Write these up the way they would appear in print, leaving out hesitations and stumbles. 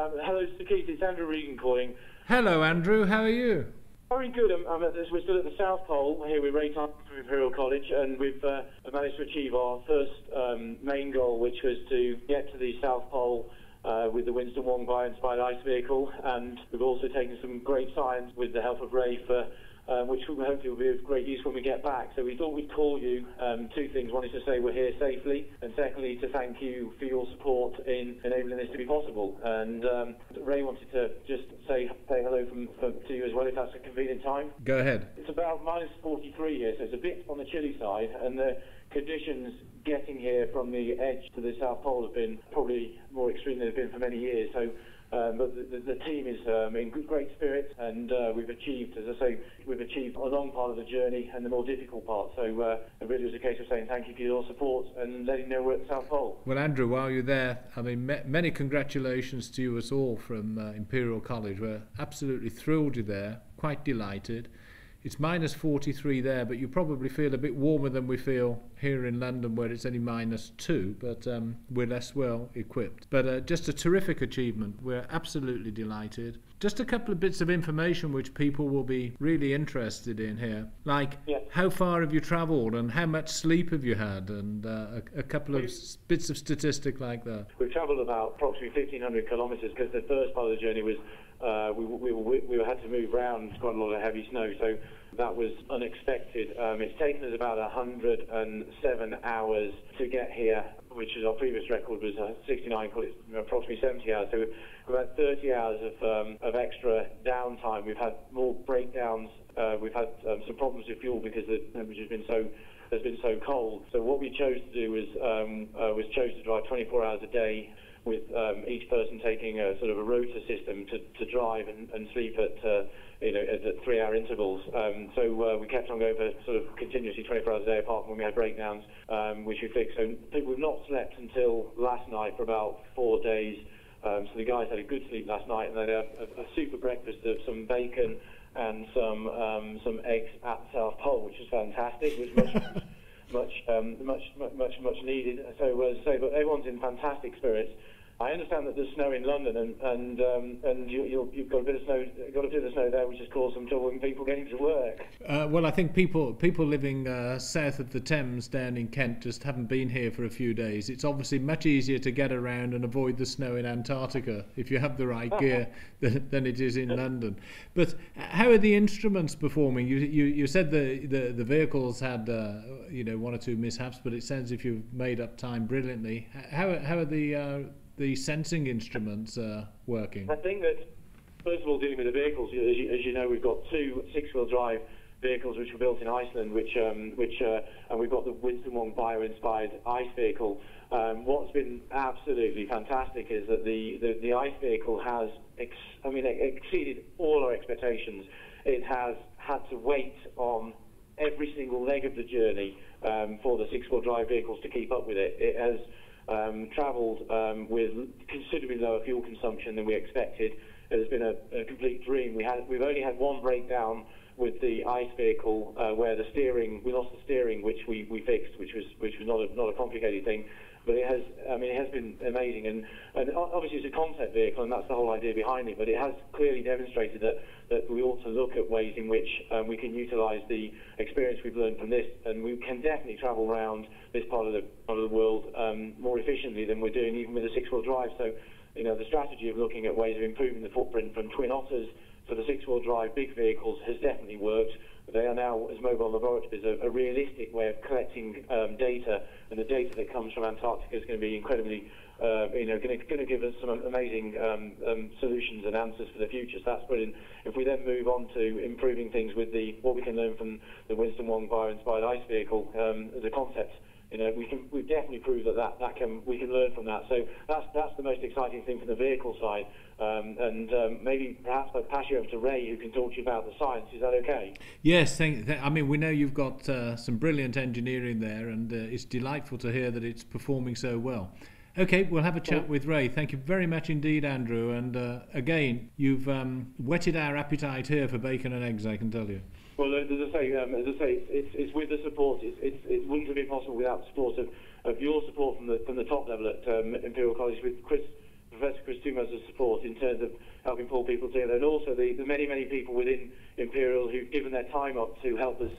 Hello, Sir Keith. It's Andrew Regan calling. Hello, Andrew. How are you? Very good. We're still at the South Pole here with Ray Thompson from Imperial College, and we've managed to achieve our first main goal, which was to get to the South Pole with the Winston Wong bio-inspired ice vehicle. And we've also taken some great science with the help of Ray for which hopefully will be of great use when we get back. So we thought we'd call you. Two things. One is to say we're here safely, and secondly to thank you for your support in enabling this to be possible. And Ray wanted to just say hello to you as well, if that's a convenient time. Go ahead. It's about minus 43 here, so it's a bit on the chilly side, and the conditions getting here from the edge to the South Pole have been probably more extreme than they've been for many years. So but the team is in great spirits, and we've achieved, as I say, we've achieved a long part of the journey and the more difficult part. So it really was a case of saying thank you for your support and letting you know we're at the South Pole. Well, Andrew, while you're there, I mean, many congratulations to you us all from Imperial College. We're absolutely thrilled you're there, quite delighted. It's minus 43 there, but you probably feel a bit warmer than we feel here in London, where it's only minus 2, but we're less well equipped. But just a terrific achievement. We're absolutely delighted. Just a couple of bits of information which people will be really interested in here, like how far have you travelled and how much sleep have you had, and a couple of bits of statistic like that. We've travelled about approximately 1,500 kilometres, because the first part of the journey was we had to move around quite a lot of heavy snow, so that was unexpected. It's taken us about 107 hours to get here, which is our previous record was 69, approximately 70 hours. So we've had 30 hours of extra downtime. We've had more breakdowns. We've had some problems with fuel because the temperature has been so cold. So what we chose to do was to drive 24 hours a day, with each person taking a sort of a rota system to drive and sleep at 3-hour intervals. So we kept on going for sort of continuously 24 hours a day, apart from when we had breakdowns, which we fixed. So we've not slept until last night for about 4 days. So the guys had a good sleep last night, and they had a super breakfast of some bacon and some eggs at the South Pole, which was fantastic. It was much needed. So as I say, but everyone's in fantastic spirits. I understand that there's snow in London, and you've got a bit of snow there, which has caused some trouble in people getting to work. Well, I think people living south of the Thames down in Kent just haven't been here for a few days. It's obviously much easier to get around and avoid the snow in Antarctica if you have the right gear than it is in London. But how are the instruments performing? You said the vehicles had 1 or 2 mishaps, but it sounds as if you've made up time brilliantly. How are the sensing instruments working? I think that, first of all, dealing with the vehicles, as you know, we've got 2 6-wheel drive vehicles which were built in Iceland, and we've got the Winston Wong bio-inspired ice vehicle. What's been absolutely fantastic is that the ice vehicle has exceeded all our expectations. It has had to wait on every single leg of the journey for the 6-wheel drive vehicles to keep up with it. It has travelled with considerably lower fuel consumption than we expected. It has been a complete dream. We've only had one breakdown with the ice vehicle where we lost the steering, which we fixed, which was not a complicated thing. But it has been amazing, and obviously it's a concept vehicle, and that's the whole idea behind it. But it has clearly demonstrated that we ought to look at ways in which we can utilise the experience we've learned from this, and we can definitely travel around this part of the world more efficiently than we're doing even with a 6-wheel drive. So, the strategy of looking at ways of improving the footprint from Twin Otters for the 6-wheel drive big vehicles has definitely worked. They are now, as mobile laboratories, a realistic way of collecting data, and the data that comes from Antarctica is going to be incredibly, going to give us some amazing solutions and answers for the future. So that's brilliant. If we then move on to improving things with what we can learn from the Winston Wong bio-inspired ice vehicle as a concept, we've definitely proved we can learn from that. So that's the most exciting thing from the vehicle side. Maybe perhaps I'll pass you over to Ray, who can talk to you about the science. Is that okay? Yes, we know you've got some brilliant engineering there, and it's delightful to hear that it's performing so well. Okay, we'll have a chat with Ray. Thank you very much indeed, Andrew. And again, you've whetted our appetite here for bacon and eggs, I can tell you. Well, as I say, it's with the support. It wouldn't have been possible without the support of your support from the top level at Imperial College, with Chris Professor Chris Dumas's support in terms of helping pull people together, and also the many, many people within Imperial who've given their time up to help us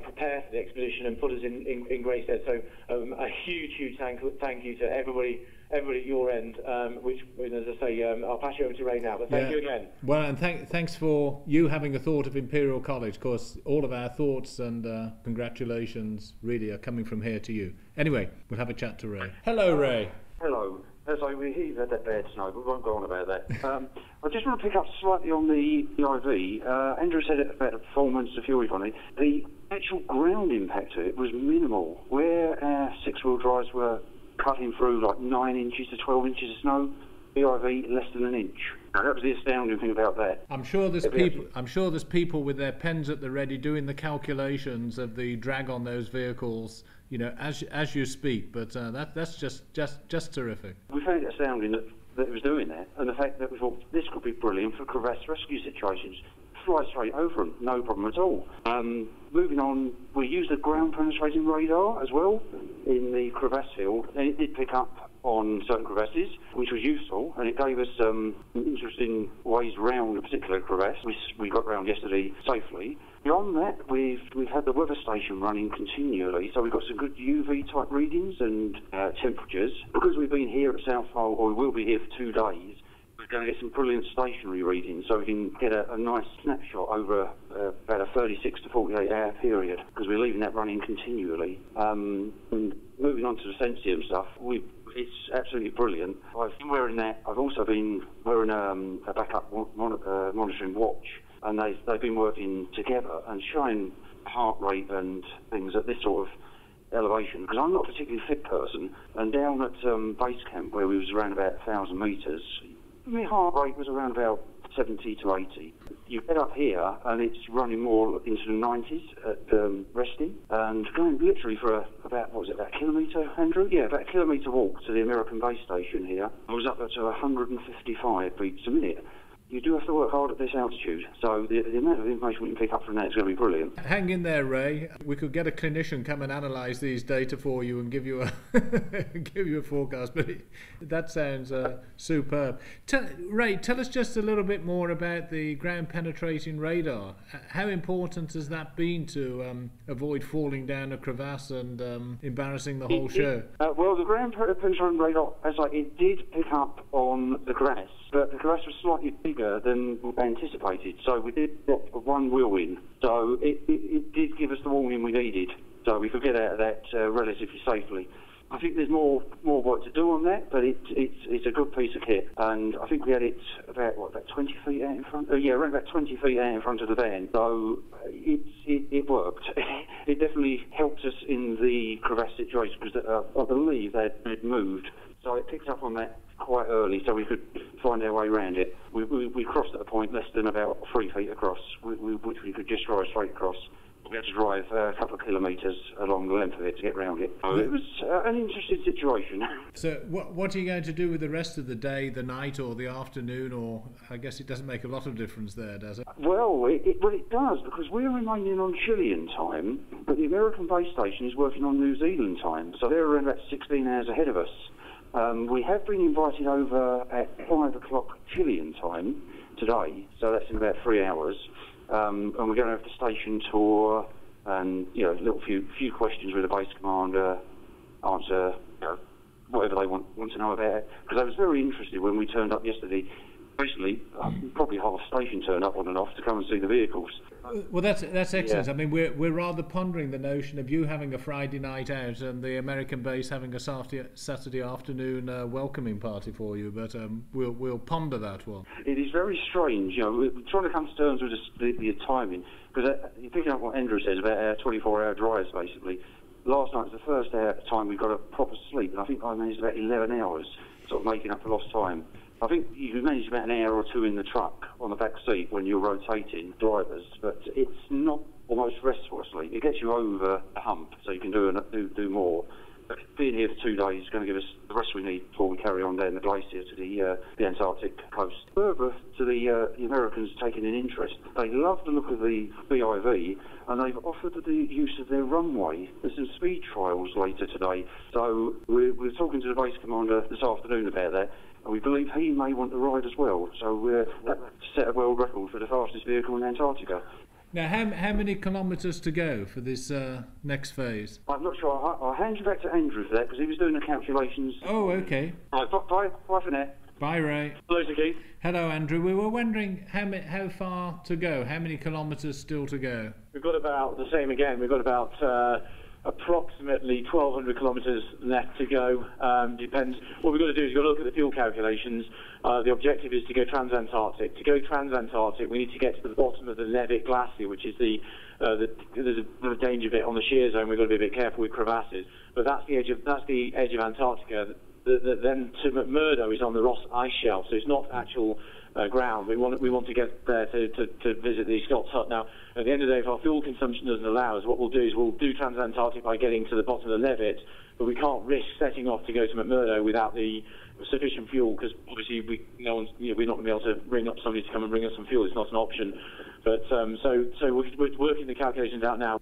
prepare for the expedition and put us in great stead. So a huge thank you to everybody at your end, which, as I say, I'll pass you over to Ray now, but thank you again. Well, and thanks for you having a thought of Imperial College. Of course, all of our thoughts and congratulations really are coming from here to you. Anyway, we'll have a chat to Ray. Hello, Ray. Hello. As I we hear you've had that bad snow, but we won't go on about that. I just want to pick up slightly on the IV. Andrew said it about the performance, the fuel economy. The actual ground impact of it was minimal. Where our six-wheel drives were cutting through like 9 inches to 12 inches of snow, the IV less than an inch. Now, that was the astounding thing about that. I'm sure there's people with their pens at the ready doing the calculations of the drag on those vehicles, you know, as you speak. But that's just terrific. We found it astounding that it was doing that, and the fact that we thought this could be brilliant for crevasse rescue situations. Fly straight over them, no problem at all. Moving on, we used a ground penetrating radar as well in the crevasse field, and it did pick up on certain crevasses, which was useful, and it gave us some interesting ways round a particular crevasse. We got round yesterday safely. Beyond that, we've had the weather station running continually, so we've got some good UV type readings and temperatures. Because we've been here at South Pole, or we will be here for 2 days, we're going to get some brilliant stationary readings, so we can get a nice snapshot over about a 36 to 48 hour period, because we're leaving that running continually. And moving on to the Sensium stuff, it's absolutely brilliant. I've been wearing that. I've also been wearing a backup monitoring watch, and they've been working together and showing heart rate and things at this sort of elevation, because I'm not a particularly fit person, and down at base camp where we was around about 1,000 metres, my heart rate was around about 70 to 80. You get up here and it's running more into the 90s at resting, and going literally for about a kilometre, Andrew? Yeah, about a kilometre walk to the American base station here. I was up to 155 beats a minute. You do have to work hard at this altitude, so the amount of information we can pick up from that is going to be brilliant. Hang in there, Ray. We could get a clinician come and analyse these data for you and give you a forecast, but that sounds superb. Ray, tell us just a little bit more about the ground penetrating radar. How important has that been to avoid falling down a crevasse and embarrassing the whole show? Well, the ground penetrating radar, it did pick up on the grass, but the grass was slightly bigger than anticipated, so we did drop one wheel in. So it did give us the warning we needed, so we could get out of that relatively safely. I think there's more work to do on that, but it's a good piece of kit, and I think we had it about 20 feet out in front. Around about 20 feet out in front of the van. So it worked. It definitely helped us in the crevasse situation, because I believe they'd moved, so it picked up on that quite early, so we could find our way around it. We crossed at a point less than about 3 feet across, which we could just drive straight across. We had to drive a couple of kilometres along the length of it to get round it. So it was an interesting situation. So what are you going to do with the rest of the day, the night or the afternoon, or I guess it doesn't make a lot of difference there, does it? Well, it does, because we're remaining on Chilean time, but the American base station is working on New Zealand time, so they're around about 16 hours ahead of us. We have been invited over at 5 o'clock Chilean time today, so that's in about 3 hours. And we're going to have the station tour and, a little few questions with the base commander, answer whatever they want to know about it. Because I was very interested when we turned up yesterday. Basically, probably half the station turned up on and off to come and see the vehicles. Well, that's excellent. Yeah. I mean, we're rather pondering the notion of you having a Friday night out and the American base having a Saturday afternoon welcoming party for you. But we'll ponder that one. It is very strange, we're trying to come to terms with the timing, because you're picking up what Andrew says about our 24-hour drives, basically. Last night was the first time we got a proper sleep, and I think I managed about 11 hours, sort of making up for lost time. I think you can manage about an hour or two in the truck on the back seat when you're rotating drivers, but it's not almost restful sleep. It gets you over the hump, so you can do more. being here for 2 days is going to give us the rest we need before we carry on down the glacier to the Antarctic coast. Further to the Americans taking an interest, they love the look of the BIV, and they've offered the use of their runway. There's some speed trials later today, so we're talking to the base commander this afternoon about that, and we believe he may want to ride as well. So we're to set a world record for the fastest vehicle in Antarctica. Now, how many kilometres to go for this next phase? I'm not sure. I'll hand you back to Andrew for that, because he was doing the calculations. Oh, okay. Right, bye for now. Bye, Ray. Hello, Sir Keith. Hello, Andrew. We were wondering how far to go, how many kilometres still to go? We've got about the same again. We've got about approximately 1,200 kilometres left to go. Depends. What we've got to do is we've got to look at the fuel calculations. The objective is to go trans-Antarctic. To go trans-Antarctic, we need to get to the bottom of the Levitt Glacier, which is there's a danger bit on the shear zone. We've got to be a bit careful with crevasses. But that's the edge of Antarctica. Then to McMurdo is on the Ross Ice Shelf, so it's not actual ground. We want to get there to visit the Scott's Hut. Now, at the end of the day, if our fuel consumption doesn't allow us, what we'll do is we'll do trans-Antarctic by getting to the bottom of the Levitt, but we can't risk setting off to go to McMurdo without the sufficient fuel, because obviously we're not going to be able to ring up somebody to come and bring us some fuel. It's not an option. But so we're working the calculations out now.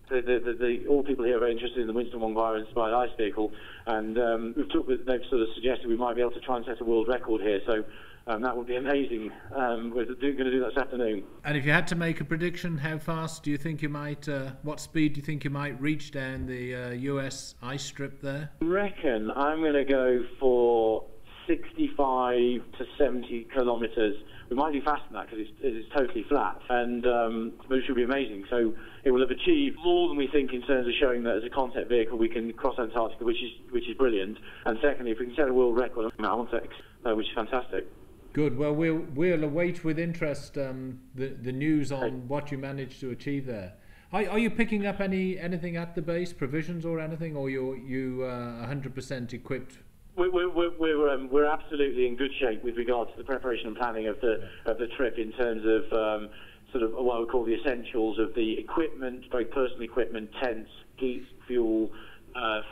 All people here are very interested in the Winston Wong-Byron-inspired ice vehicle, and they've sort of suggested we might be able to try and set a world record here. So that would be amazing. We're going to do that this afternoon. And if you had to make a prediction, how fast do you think you might, what speed do you think you might reach down the US ice strip there? I reckon I'm going to go for 65 to 70 kilometres. We might do faster than that because it's totally flat, and but it should be amazing. So it will have achieved more than we think in terms of showing that as a concept vehicle we can cross Antarctica, which is brilliant. And secondly, if we can set a world record on Antarctic, which is fantastic. Good. Well, we'll await with interest the news on what you managed to achieve there. Are you picking up anything at the base, provisions or anything, or you 100% equipped? We're absolutely in good shape with regards to the preparation and planning of the trip in terms of sort of what I would call the essentials of the equipment, both personal equipment, tents, heat, fuel,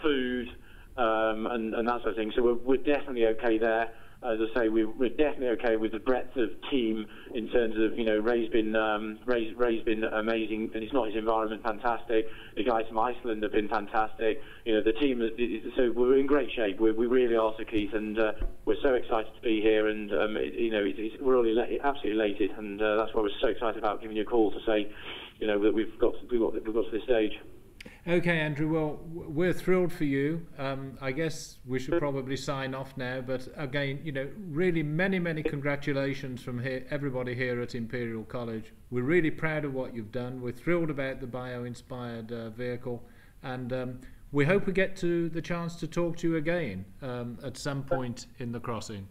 food, and that sort of thing. So we're definitely okay there. As I say, we're definitely okay with the breadth of team in terms of, Ray's been amazing, and it's not his environment fantastic. The guys from Iceland have been fantastic. The team. So we're in great shape. We really are, Sir Keith, and we're so excited to be here. And we're all absolutely elated, and that's why we're so excited about giving you a call to say, that we've got to this stage. Okay, Andrew, well, we're thrilled for you. I guess we should probably sign off now, but again, really many congratulations from everybody here at Imperial College. We're really proud of what you've done. We're thrilled about the bio-inspired vehicle, and we hope we get the chance to talk to you again at some point in the crossing.